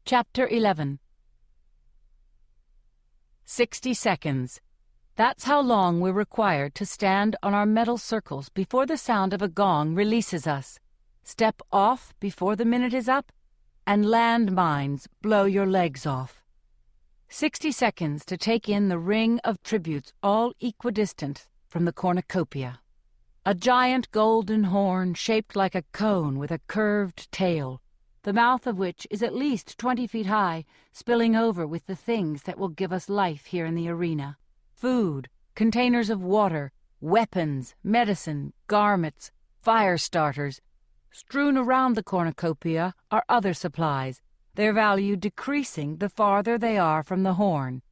Chapter 11. 60 seconds. That's how long we're required to stand on our metal circles before the sound of a gong releases us. Step off before the minute is up, and landmines blow your legs off. 60 seconds to take in the ring of tributes all equidistant from the cornucopia. A giant golden horn shaped like a cone with a curved tail, the mouth of which is at least 20 feet high, spilling over with the things that will give us life here in the arena. Food, containers of water, weapons, medicine, garments, fire starters. Strewn around the cornucopia are other supplies, their value decreasing the farther they are from the horn.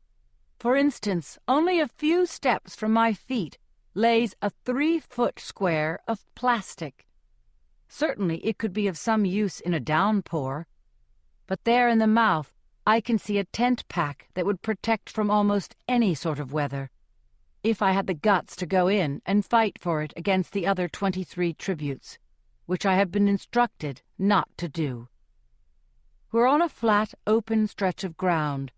For instance, only a few steps from my feet lays a 3-foot square of plastic. Certainly it could be of some use in a downpour, but there in the mouth I can see a tent pack that would protect from almost any sort of weather, if I had the guts to go in and fight for it against the other 23 tributes, which I have been instructed not to do. We're on a flat, open stretch of ground,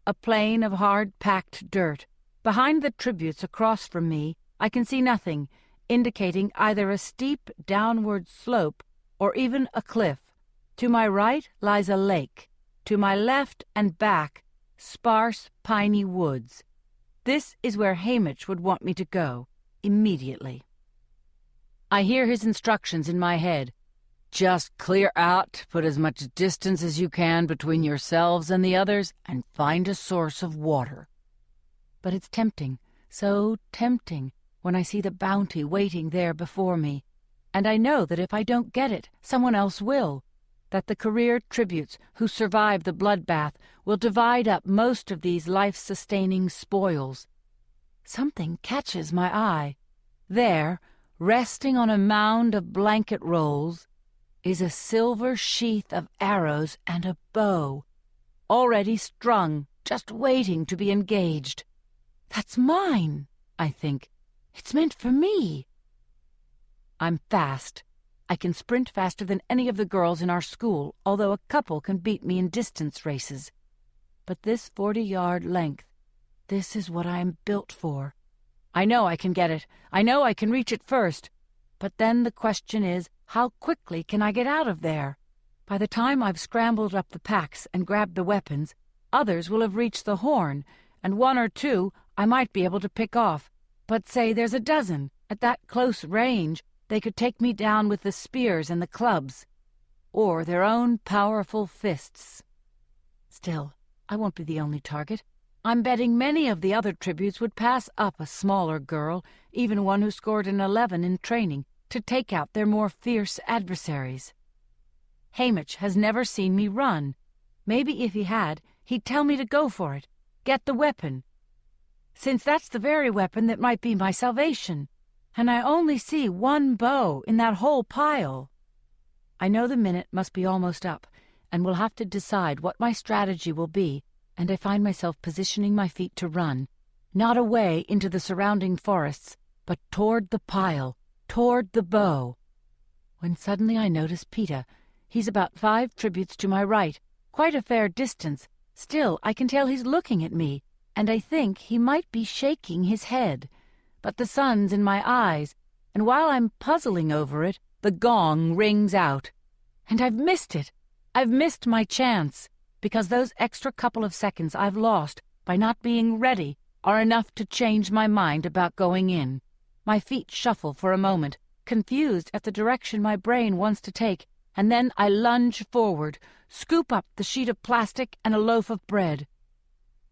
a plain of hard-packed dirt. Behind the tributes across from me, I can see nothing, indicating either a steep downward slope or even a cliff. To my right lies a lake. To my left and back, sparse, piney woods. This is where Hamish would want me to go, immediately. I hear his instructions in my head. Just clear out, put as much distance as you can between yourselves and the others, and find a source of water. But it's tempting, so tempting, when I see the bounty waiting there before me, and I know that if I don't get it, someone else will, that the career tributes who survive the bloodbath will divide up most of these life-sustaining spoils. Something catches my eye. There, resting on a mound of blanket rolls, is a silver sheath of arrows and a bow, already strung, just waiting to be engaged. That's mine, I think. It's meant for me. I'm fast. I can sprint faster than any of the girls in our school, although a couple can beat me in distance races. But this 40-yard length, this is what I am built for. I know I can get it. I know I can reach it first. But then the question is, how quickly can I get out of there? By the time I've scrambled up the packs and grabbed the weapons, others will have reached the horn, and 1 or 2 I might be able to pick off. But say there's a dozen. At that close range, they could take me down with the spears and the clubs, or their own powerful fists. Still, I won't be the only target. I'm betting many of the other tributes would pass up a smaller girl, even one who scored an 11 in training, to take out their more fierce adversaries. Hamish has never seen me run. Maybe if he had, he'd tell me to go for it, get the weapon, since that's the very weapon that might be my salvation, and I only see 1 bow in that whole pile. I know the minute must be almost up, and will have to decide what my strategy will be, and I find myself positioning my feet to run, not away into the surrounding forests, but toward the pile, toward the bow. When suddenly I notice Peter. He's about 5 tributes to my right, quite a fair distance. Still, I can tell he's looking at me, and I think he might be shaking his head. But the sun's in my eyes, and while I'm puzzling over it, the gong rings out. And I've missed it. I've missed my chance, because those extra couple of seconds I've lost by not being ready are enough to change my mind about going in. My feet shuffle for a moment, confused at the direction my brain wants to take, and then I lunge forward, scoop up the sheet of plastic and a loaf of bread.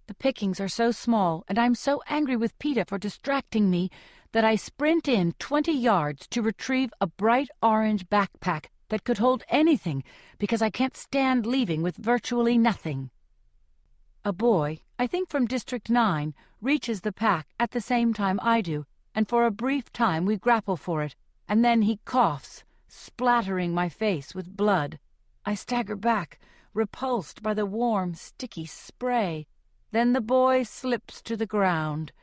The pickings are so small, and I'm so angry with Peter for distracting me, that I sprint in 20 yards to retrieve a bright orange backpack that could hold anything, because I can't stand leaving with virtually nothing. A boy, I think from District 9, reaches the pack at the same time I do, and for a brief time we grapple for it, and then he coughs, splattering my face with blood. I stagger back, repulsed by the warm, sticky spray. Then the boy slips to the ground.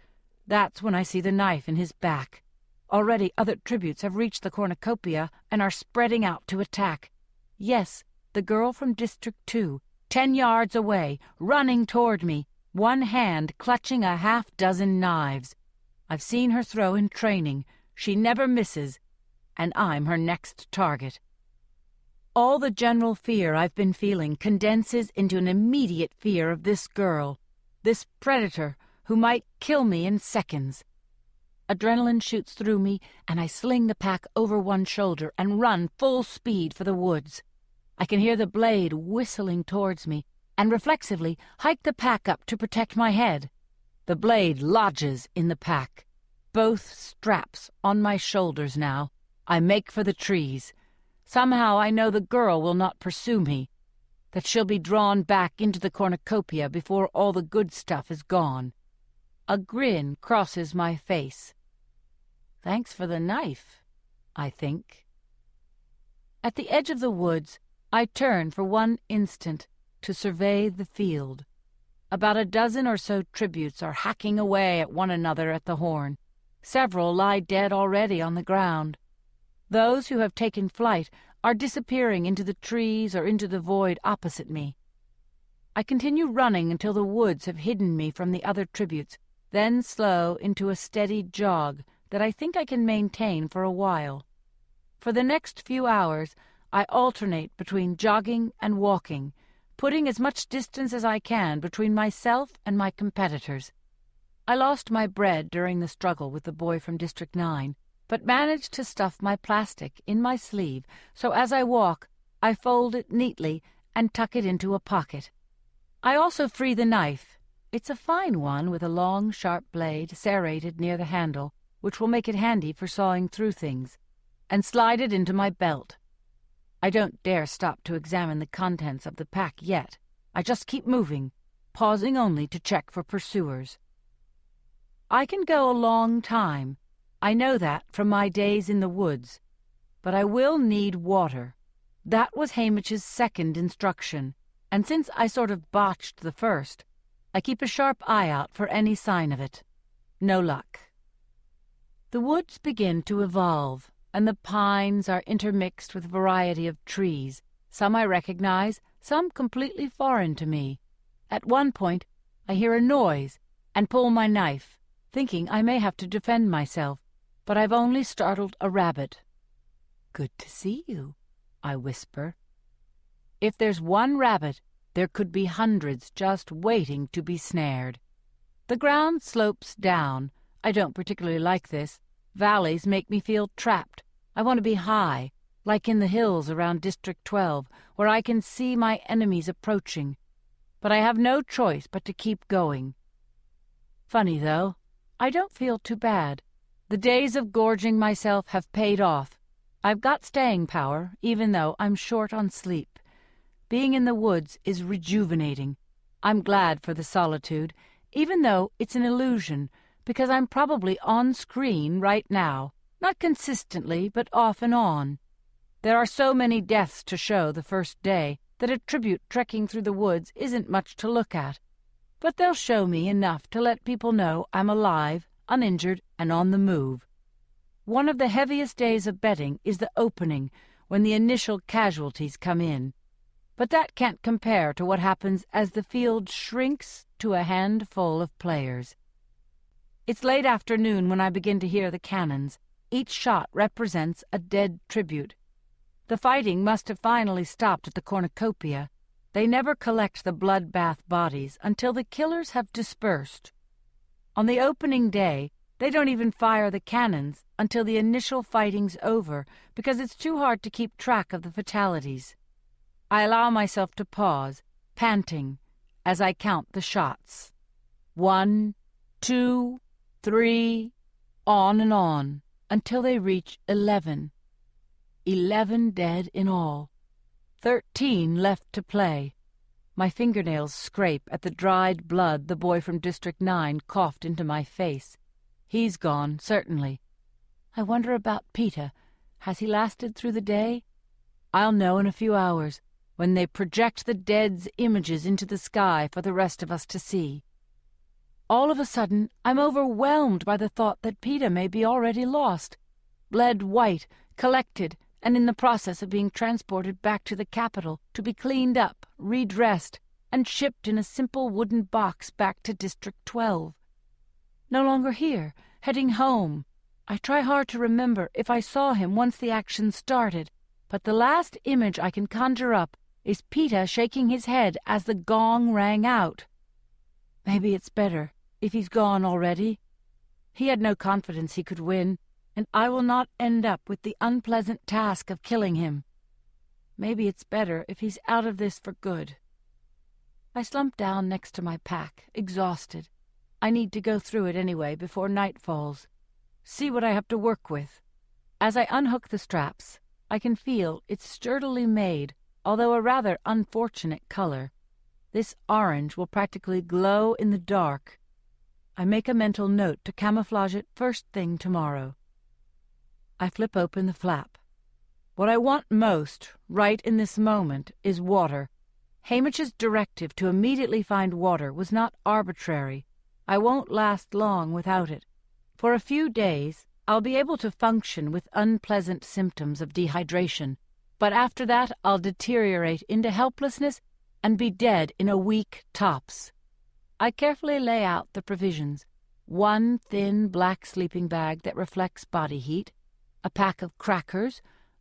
That's when I see the knife in his back. Already other tributes have reached the cornucopia and are spreading out to attack. Yes, the girl from District 2, 10 yards away, running toward me, one hand clutching a half-dozen knives. I've seen her throw in training. She never misses, and I'm her next target. All the general fear I've been feeling condenses into an immediate fear of this girl, this predator who might kill me in seconds. Adrenaline shoots through me, and I sling the pack over one shoulder and run full speed for the woods. I can hear the blade whistling towards me, and reflexively hike the pack up to protect my head. The blade lodges in the pack. Both straps on my shoulders now. I make for the trees. Somehow I know the girl will not pursue me, that she'll be drawn back into the cornucopia before all the good stuff is gone. A grin crosses my face. Thanks for the knife, I think. At the edge of the woods, I turn for one instant to survey the field. About a dozen or so tributes are hacking away at one another at the horn. Several lie dead already on the ground. Those who have taken flight are disappearing into the trees or into the void opposite me. I continue running until the woods have hidden me from the other tributes, then slow into a steady jog that I think I can maintain for a while. For the next few hours, I alternate between jogging and walking, putting as much distance as I can between myself and my competitors. I lost my bread during the struggle with the boy from District 9, but managed to stuff my plastic in my sleeve, so as I walk, I fold it neatly and tuck it into a pocket. I also free the knife. It's a fine one with a long, sharp blade serrated near the handle, which will make it handy for sawing through things, and slide it into my belt. I don't dare stop to examine the contents of the pack yet. I just keep moving, pausing only to check for pursuers. I can go a long time. I know that from my days in the woods. But I will need water. That was Hamish's second instruction, and since I sort of botched the first, I keep a sharp eye out for any sign of it. No luck. The woods begin to evolve, and the pines are intermixed with a variety of trees. Some I recognize, some completely foreign to me. At one point, I hear a noise and pull my knife, thinking I may have to defend myself, but I've only startled a rabbit. "Good to see you," I whisper. If there's one rabbit, there could be hundreds just waiting to be snared. The ground slopes down. I don't particularly like this. Valleys make me feel trapped. I want to be high, like in the hills around District 12, where I can see my enemies approaching. But I have no choice but to keep going. Funny, though, I don't feel too bad. The days of gorging myself have paid off. I've got staying power, even though I'm short on sleep. Being in the woods is rejuvenating. I'm glad for the solitude, even though it's an illusion, because I'm probably on screen right now, not consistently, but off and on. There are so many deaths to show the first day that a tribute trekking through the woods isn't much to look at. But they'll show me enough to let people know I'm alive, uninjured, and on the move. One of the heaviest days of betting is the opening, when the initial casualties come in. But that can't compare to what happens as the field shrinks to a handful of players. It's late afternoon when I begin to hear the cannons. Each shot represents a dead tribute. The fighting must have finally stopped at the cornucopia. They never collect the bloodbath bodies until the killers have dispersed. On the opening day, they don't even fire the cannons until the initial fighting's over, because it's too hard to keep track of the fatalities. I allow myself to pause, panting, as I count the shots. 1, 2, 3, on and on, until they reach 11. 11 dead in all. 13 left to play. My fingernails scrape at the dried blood the boy from District 9 coughed into my face. He's gone, certainly. I wonder about Peter. Has he lasted through the day? I'll know in a few hours, when they project the dead's images into the sky for the rest of us to see. All of a sudden, I'm overwhelmed by the thought that Peter may be already lost. Bled white, collected, and in the process of being transported back to the capital to be cleaned up, redressed, and shipped in a simple wooden box back to District 12. No longer here, heading home. I try hard to remember if I saw him once the action started, but the last image I can conjure up is Peter shaking his head as the gong rang out. Maybe it's better if he's gone already. He had no confidence he could win, and I will not end up with the unpleasant task of killing him. Maybe it's better if he's out of this for good. I slump down next to my pack, exhausted. I need to go through it anyway before night falls. See what I have to work with. As I unhook the straps, I can feel it's sturdily made, although a rather unfortunate color. This orange will practically glow in the dark. I make a mental note to camouflage it first thing tomorrow. I flip open the flap. What I want most, right in this moment, is water. Hamish's directive to immediately find water was not arbitrary. I won't last long without it. For a few days, I'll be able to function with unpleasant symptoms of dehydration, but after that I'll deteriorate into helplessness and be dead in a week tops. I carefully lay out the provisions: one thin black sleeping bag that reflects body heat, a pack of crackers,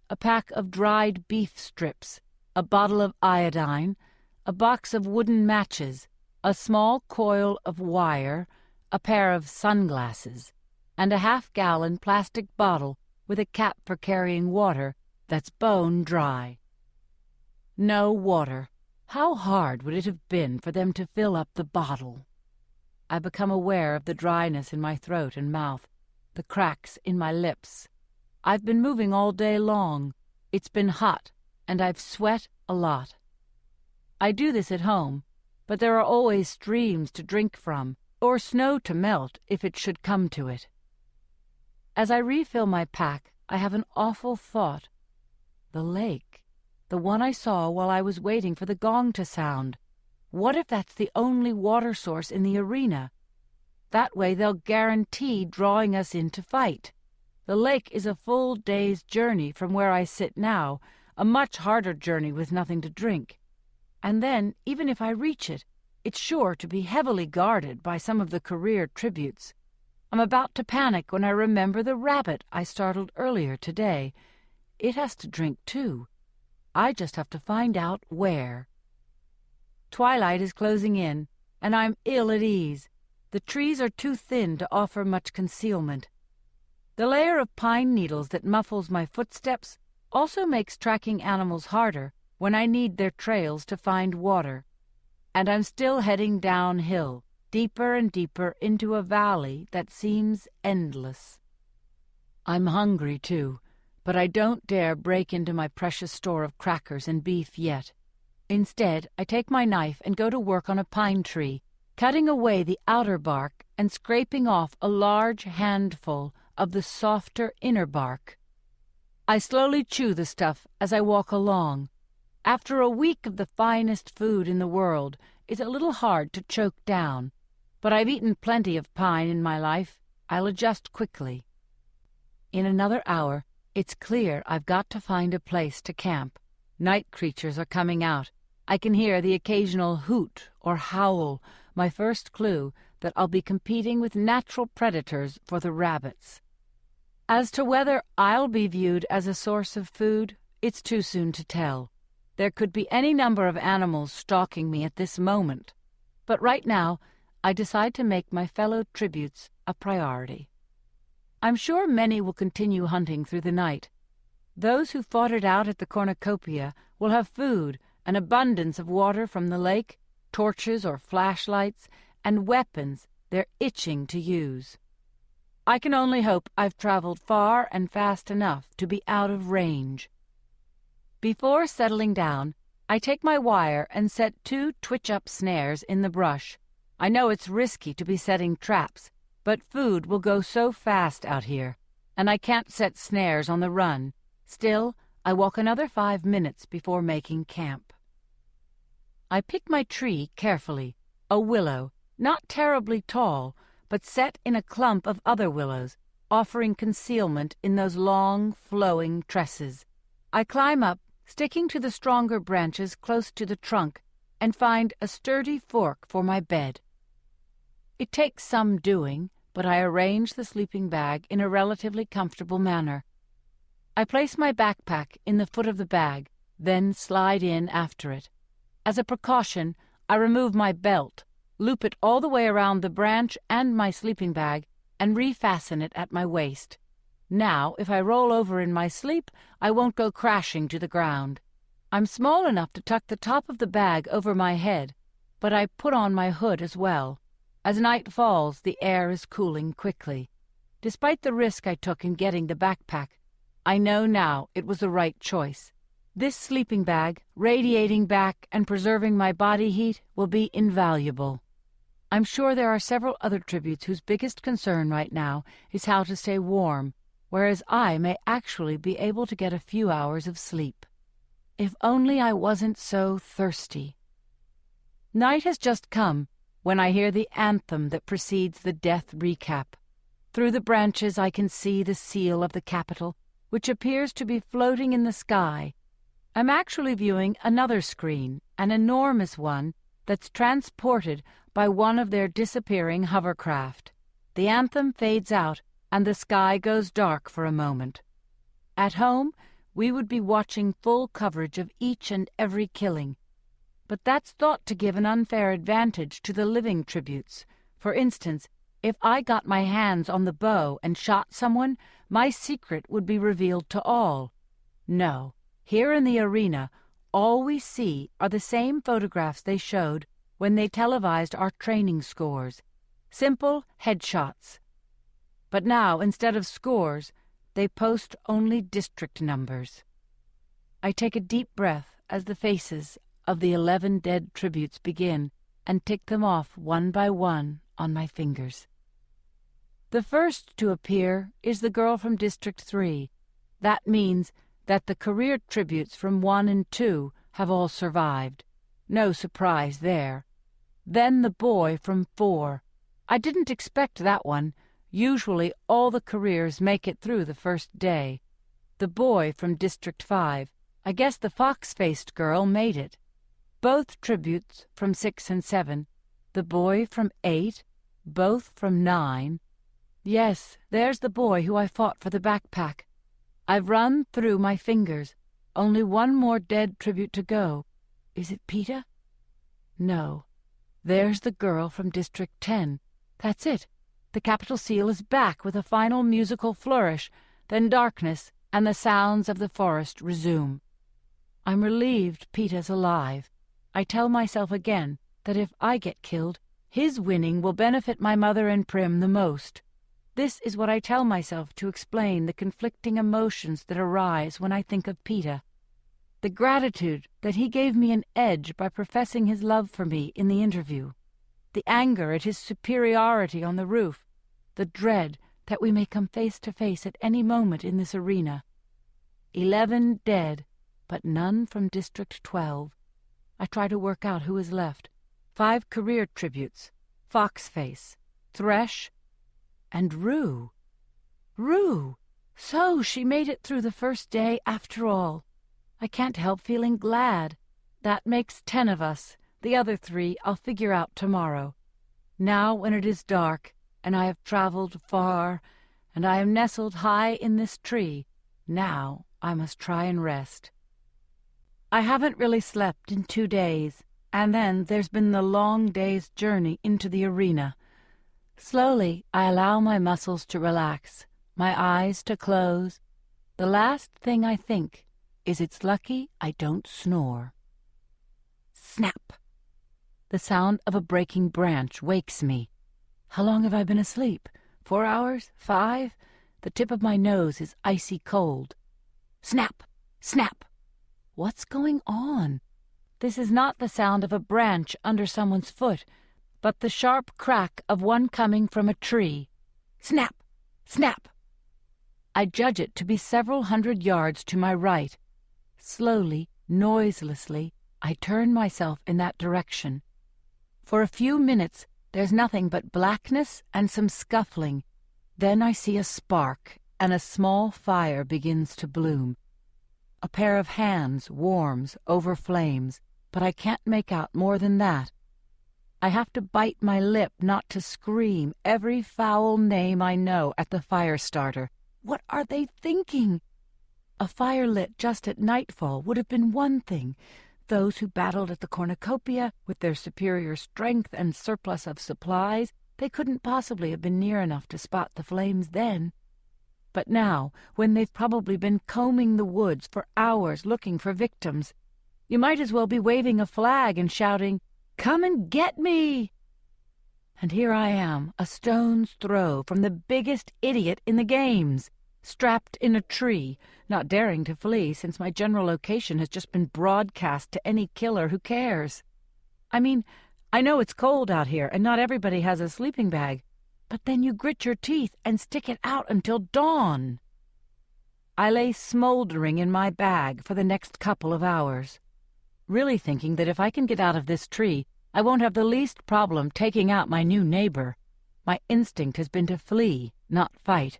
a pack of dried beef strips, a bottle of iodine, a box of wooden matches, a small coil of wire, a pair of sunglasses, and a half-gallon plastic bottle with a cap for carrying water that's bone dry. No water. How hard would it have been for them to fill up the bottle? I become aware of the dryness in my throat and mouth, the cracks in my lips. I've been moving all day long. It's been hot, and I've sweat a lot. I do this at home, but there are always streams to drink from, or snow to melt if it should come to it. As I refill my pack, I have an awful thought. The lake, the one I saw while I was waiting for the gong to sound. What if that's the only water source in the arena? That way they'll guarantee drawing us in to fight. The lake is a full day's journey from where I sit now, a much harder journey with nothing to drink. And then, even if I reach it, it's sure to be heavily guarded by some of the career tributes. I'm about to panic when I remember the rabbit I startled earlier today. It has to drink too. I just have to find out where. Twilight is closing in, and I'm ill at ease. The trees are too thin to offer much concealment. The layer of pine needles that muffles my footsteps also makes tracking animals harder when I need their trails to find water. And I'm still heading downhill, deeper and deeper into a valley that seems endless. I'm hungry, too, but I don't dare break into my precious store of crackers and beef yet. Instead, I take my knife and go to work on a pine tree, cutting away the outer bark and scraping off a large handful of the softer inner bark. I slowly chew the stuff as I walk along. After a week of the finest food in the world, it's a little hard to choke down, but I've eaten plenty of pine in my life. I'll adjust quickly. In another hour, it's clear I've got to find a place to camp. Night creatures are coming out. I can hear the occasional hoot or howl, my first clue that I'll be competing with natural predators for the rabbits. As to whether I'll be viewed as a source of food, it's too soon to tell. There could be any number of animals stalking me at this moment, but right now I decide to make my fellow tributes a priority. I'm sure many will continue hunting through the night. Those who fought it out at the cornucopia will have food, an abundance of water from the lake, torches or flashlights, and weapons they're itching to use. I can only hope I've traveled far and fast enough to be out of range. Before settling down, I take my wire and set 2 twitch-up snares in the brush. I know it's risky to be setting traps, but food will go so fast out here, and I can't set snares on the run. Still, I walk another 5 minutes before making camp. I pick my tree carefully, a willow, not terribly tall, but set in a clump of other willows, offering concealment in those long, flowing tresses. I climb up, sticking to the stronger branches close to the trunk, and find a sturdy fork for my bed. It takes some doing, but I arrange the sleeping bag in a relatively comfortable manner. I place my backpack in the foot of the bag, then slide in after it. As a precaution, I remove my belt, loop it all the way around the branch and my sleeping bag, and refasten it at my waist. Now, if I roll over in my sleep, I won't go crashing to the ground. I'm small enough to tuck the top of the bag over my head, but I put on my hood as well. As night falls, the air is cooling quickly. Despite the risk I took in getting the backpack, I know now it was the right choice. This sleeping bag, radiating back and preserving my body heat, will be invaluable. I'm sure there are several other tributes whose biggest concern right now is how to stay warm, whereas I may actually be able to get a few hours of sleep. If only I wasn't so thirsty. Night has just come when I hear the anthem that precedes the death recap. Through the branches I can see the seal of the Capitol, which appears to be floating in the sky. I'm actually viewing another screen, an enormous one that's transported by one of their disappearing hovercraft. The anthem fades out, and the sky goes dark for a moment. At home, we would be watching full coverage of each and every killing. But that's thought to give an unfair advantage to the living tributes. For instance, if I got my hands on the bow and shot someone, my secret would be revealed to all. No, here in the arena, all we see are the same photographs they showed when they televised our training scores. Simple headshots. But now, instead of scores, they post only district numbers. I take a deep breath as the faces of the 11 dead tributes begin and tick them off one by one on my fingers. The first to appear is the girl from District 3. That means that the career tributes from 1 and 2 have all survived. No surprise there. Then the boy from 4. I didn't expect that one. Usually all the careers make it through the first day. The boy from District 5. I guess the fox-faced girl made it. Both tributes from 6 and 7. The boy from 8. Both from 9. Yes, there's the boy who I fought for the backpack. I've run through my fingers. Only one more dead tribute to go. Is it Peter? No. There's the girl from District 10. That's it. The Capitol seal is back with a final musical flourish, then darkness and the sounds of the forest resume. I'm relieved Peter's alive. I tell myself again that if I get killed, his winning will benefit my mother and Prim the most. This is what I tell myself to explain the conflicting emotions that arise when I think of Peter. The gratitude that he gave me an edge by professing his love for me in the interview. The anger at his superiority on the roof. The dread that we may come face to face at any moment in this arena. 11 dead, but none from District 12. I try to work out who is left. 5 career tributes. Foxface, Thresh, and Rue. Rue! So she made it through the first day after all. I can't help feeling glad. That makes 10 of us. The other 3 I'll figure out tomorrow. Now when it is dark, and I have traveled far, and I am nestled high in this tree, now I must try and rest. I haven't really slept in 2 days, and then there's been the long day's journey into the arena. Slowly, I allow my muscles to relax, my eyes to close. The last thing I think is it's lucky I don't snore. Snap! The sound of a breaking branch wakes me. How long have I been asleep? 4 hours? 5? The tip of my nose is icy cold. Snap! Snap! What's going on? This is not the sound of a branch under someone's foot, but the sharp crack of one coming from a tree. Snap! Snap! I judge it to be several hundred yards to my right. Slowly, noiselessly, I turn myself in that direction. For a few minutes, there's nothing but blackness and some scuffling. Then I see a spark, and a small fire begins to bloom. A pair of hands warms over flames, but I can't make out more than that. I have to bite my lip not to scream every foul name I know at the fire starter. What are they thinking? A fire lit just at nightfall would have been one thing. Those who battled at the cornucopia, with their superior strength and surplus of supplies, they couldn't possibly have been near enough to spot the flames then. But now, when they've probably been combing the woods for hours looking for victims, you might as well be waving a flag and shouting, "Come and get me!" And here I am, a stone's throw from the biggest idiot in the games, strapped in a tree, not daring to flee since my general location has just been broadcast to any killer who cares. I mean, I know it's cold out here and not everybody has a sleeping bag, but then you grit your teeth and stick it out until dawn. I lay smoldering in my bag for the next couple of hours, really thinking that if I can get out of this tree, I won't have the least problem taking out my new neighbor. My instinct has been to flee, not fight.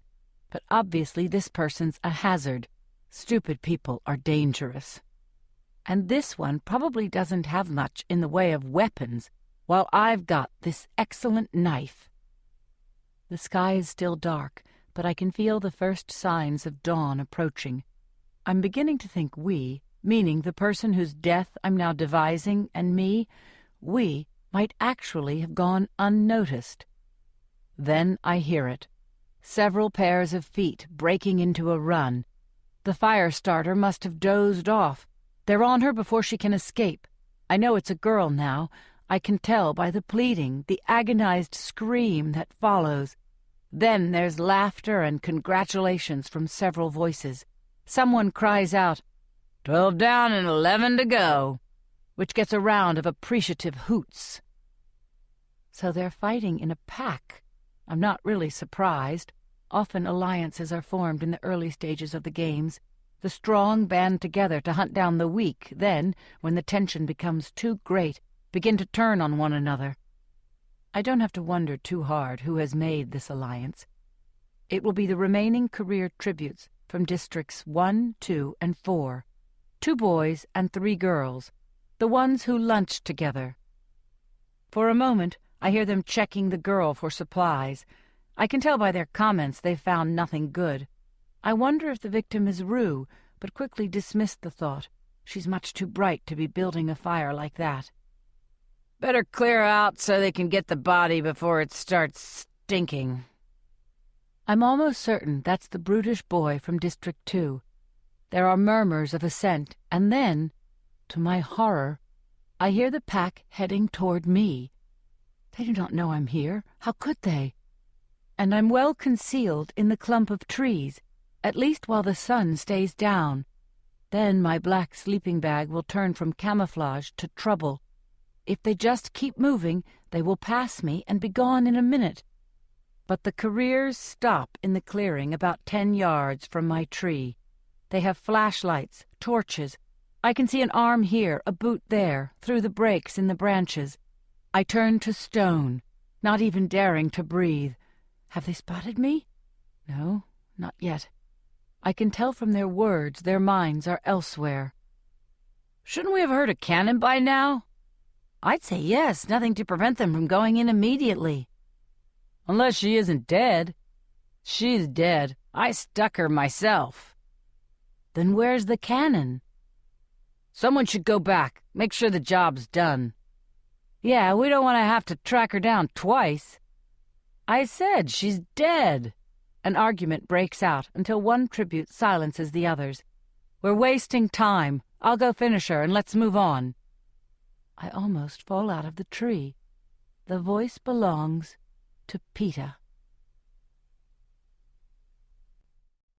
But obviously this person's a hazard. Stupid people are dangerous. And this one probably doesn't have much in the way of weapons, while I've got this excellent knife. The sky is still dark, but I can feel the first signs of dawn approaching. I'm beginning to think we, meaning the person whose death I'm now devising, and me, we might actually have gone unnoticed. Then I hear it. Several pairs of feet breaking into a run. The fire starter must have dozed off. They're on her before she can escape. I know it's a girl now. I can tell by the pleading, the agonized scream that follows. Then there's laughter and congratulations from several voices. Someone cries out, 12 down and 11 to go, which gets a round of appreciative hoots. So they're fighting in a pack. I'm not really surprised. Often alliances are formed in the early stages of the games. The strong band together to hunt down the weak, then, when the tension becomes too great, begin to turn on one another. I don't have to wonder too hard who has made this alliance. It will be the remaining career tributes from Districts 1, 2, and 4. 2 boys and 3 girls, the ones who lunched together. For a moment, I hear them checking the girl for supplies. I can tell by their comments they've found nothing good. I wonder if the victim is Rue, but quickly dismissed the thought. She's much too bright to be building a fire like that. Better clear out so they can get the body before it starts stinking. I'm almost certain that's the brutish boy from District 2. There are murmurs of assent, and then, to my horror, I hear the pack heading toward me. They do not know I'm here. How could they? And I'm well concealed in the clump of trees, at least while the sun stays down. Then my black sleeping bag will turn from camouflage to trouble. If they just keep moving, they will pass me and be gone in a minute. But the careers stop in the clearing about 10 yards from my tree. They have flashlights, torches. I can see an arm here, a boot there, through the breaks in the branches. I turn to stone, not even daring to breathe. Have they spotted me? No, not yet. I can tell from their words their minds are elsewhere. Shouldn't we have heard a cannon by now? I'd say yes, nothing to prevent them from going in immediately. Unless she isn't dead. She's dead. I stuck her myself. Then where's the cannon? Someone should go back, make sure the job's done. Yeah, we don't want to have to track her down twice. I said she's dead. An argument breaks out until one tribute silences the others. We're wasting time. I'll go finish her and let's move on. I almost fall out of the tree. The voice belongs to Peter.